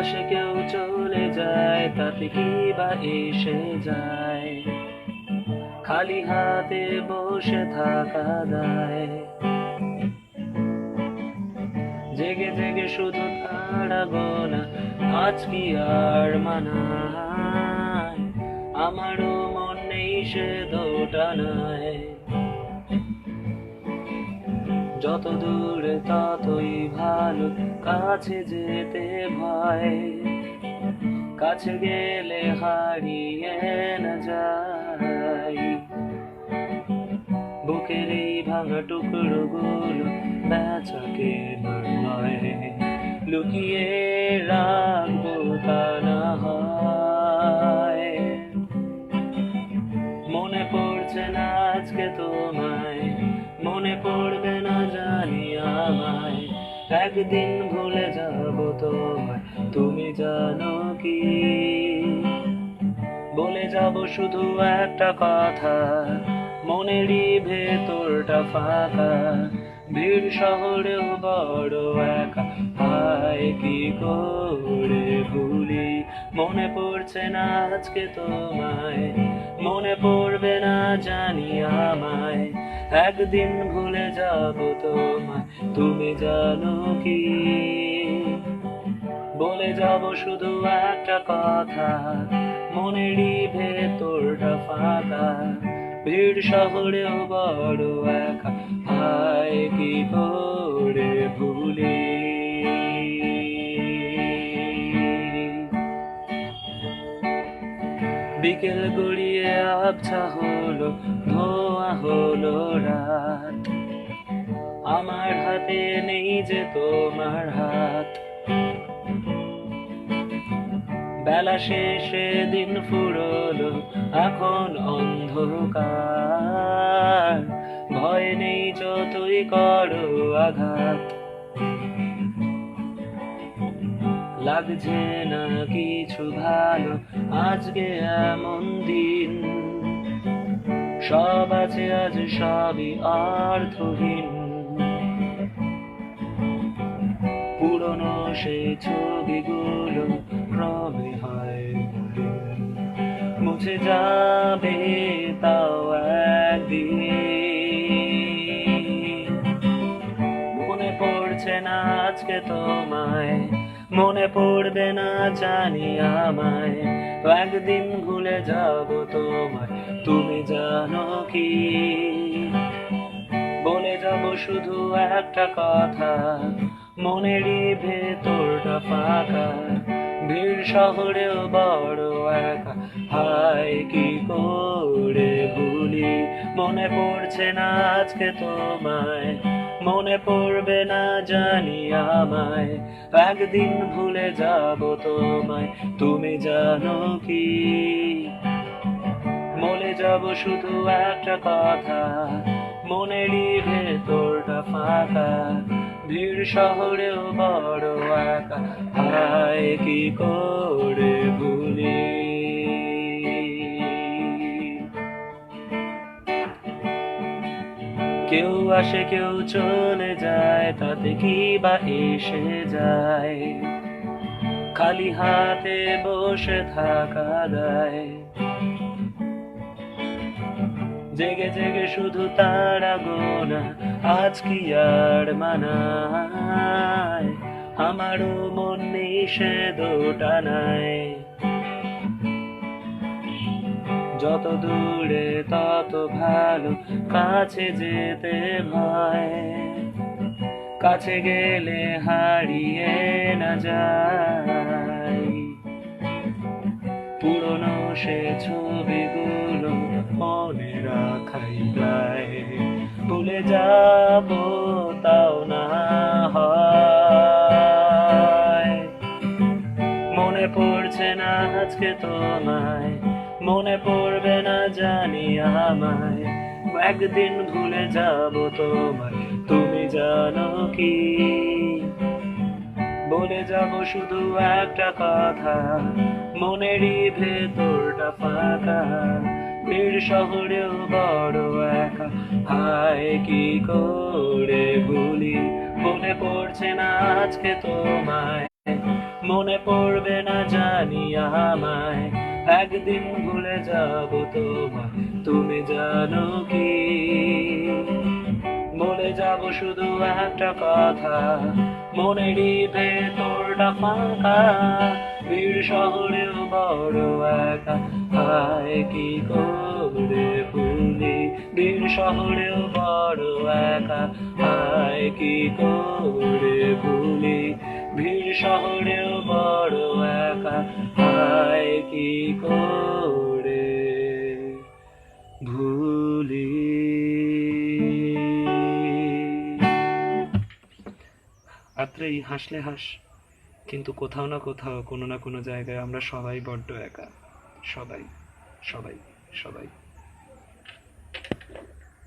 আসে কেউ চলে যায়, তাতে কি বা এসে যায়? খালি হাতে বসে থাকা দায়। জেগে জেগে শুধু তারা গোনা, আজ কি আর মানায়? আমারও মন নেই সে দোটানায়। যত দূরে ততই ভালো, কাছে যেতে ভয়। কাছে গেলে হারিয়ে না যায়। বুকের এই ভাঙা টুকরো গুলো বেচাকে নয়, লুকিয়ে রাখবো তা না হয়। মনে পড়ছে না আজকে তোমায়, মনে পড়বে না জানি আমায়। একদিন ভুলে যাব তোমায়, তুমি জানো কি? বলে যাব শুধু একটা কথা, মনেরই ভেতরটা ফাঁকা। ভিড় শহরেও বড় একা, হায় কি করে ভুলি? মনে পড়ছে না আজকে তোমায়, মনে পড়বে না জানি আমায়। একদিন ভুলে যাব তোমায়, তুমি জানো কি? বলে যাব শুধু একটা কথা, মনেরই ভেতরটা ফাঁকা। ভিড় শহরেও বড় একা, হায় কি করে ভুলি? বিকেল গড়িয়ে আবছা হলো, ধোয়া হলো রাত। আমার হাতে নেই যে তোমার হাত। বেলা শেষে দিন ফুরলো, এখন অন্ধকার। ভয় নেই যতই করো আঘাত। লাগছে না কিছু ভালো আজকে এমন দিন। সব আছে আজ সবই অর্থহীন। পুরনো সেই ছবিগুলো ক্রমে হয় মুছে যাবে তাও একদিন। মনে পড়ছে না আজকে তোমায়, মনে পড়বে না জানি আমায়। তো একদিন ভুলে যাব তোমায়, তুমি জানো কি? বলে যাব শুধু একটা কথা, মনেরই ভেতরটা ফাঁকা। ভিড় শহরেও বড় একা, হায় কি করে ভুলি? মনে পড়ছে না আজকে তোমায়, মনে পড়বে না জানি আমায়। একদিন ভুলে যাব তোমায়, তুমি জানো কি? বলে যাব শুধু একটা কথা, মনেরই ভেতরটা ফাঁকা। ভিড় শহরেও বড় একা, হায় কি করে ভুলি? কেউ আসে কেউ চলে যায়, তাতে কি বা এসে যায়? খালি হাতে বসে থাকা দায়। জেগে জেগে শুধু তারা গোনা, আজ কি আর মানায়? আমারও মন নেই সে দোটানায়। যত দূরে তত ভালো, কাছে যেতে ভয়। কাছে গেলে হারিয়ে না যায়। পুরনো সে ছবিগুলো মনে রাখাই দায়। ভুলে যাব তাও না হয়। মনে পড়ছে না আজকে তোমায়, মনে পড়বে না জানি আমায়। একদিন ভুলে যাব তোমায়, তুমি জানো কি? বলে যাব শুধু একটা কথা, মনেরই ভেতরটা ফাঁকা। ভিড় শহরেও বড় একা, হায় কি করে ভুলি? মনে পড়ছে না আজকে তোমায়, মনে পড়বে না জানি আমায়, একদিন ভুলে যাব তোমায়, তুমি জানো কি? বলে যাব শুধু একটা কথা, মনেরই ভেতরটা ফাঁকা, ভিড় শহরেও বড় একা, হায় কি করে ভুলি, ভিড় শহরেও বড় একা, হায় কি করে ভুলি, ভিড় শহরেও বড় একা, হায় কি করে ভুলি। রাত্রেই হাসলে হাস, কিন্তু কোথাও না কোথাও কোনো না কোনো জায়গায় আমরা সবাই বড্ড একা, সবাই সবাই সবাই।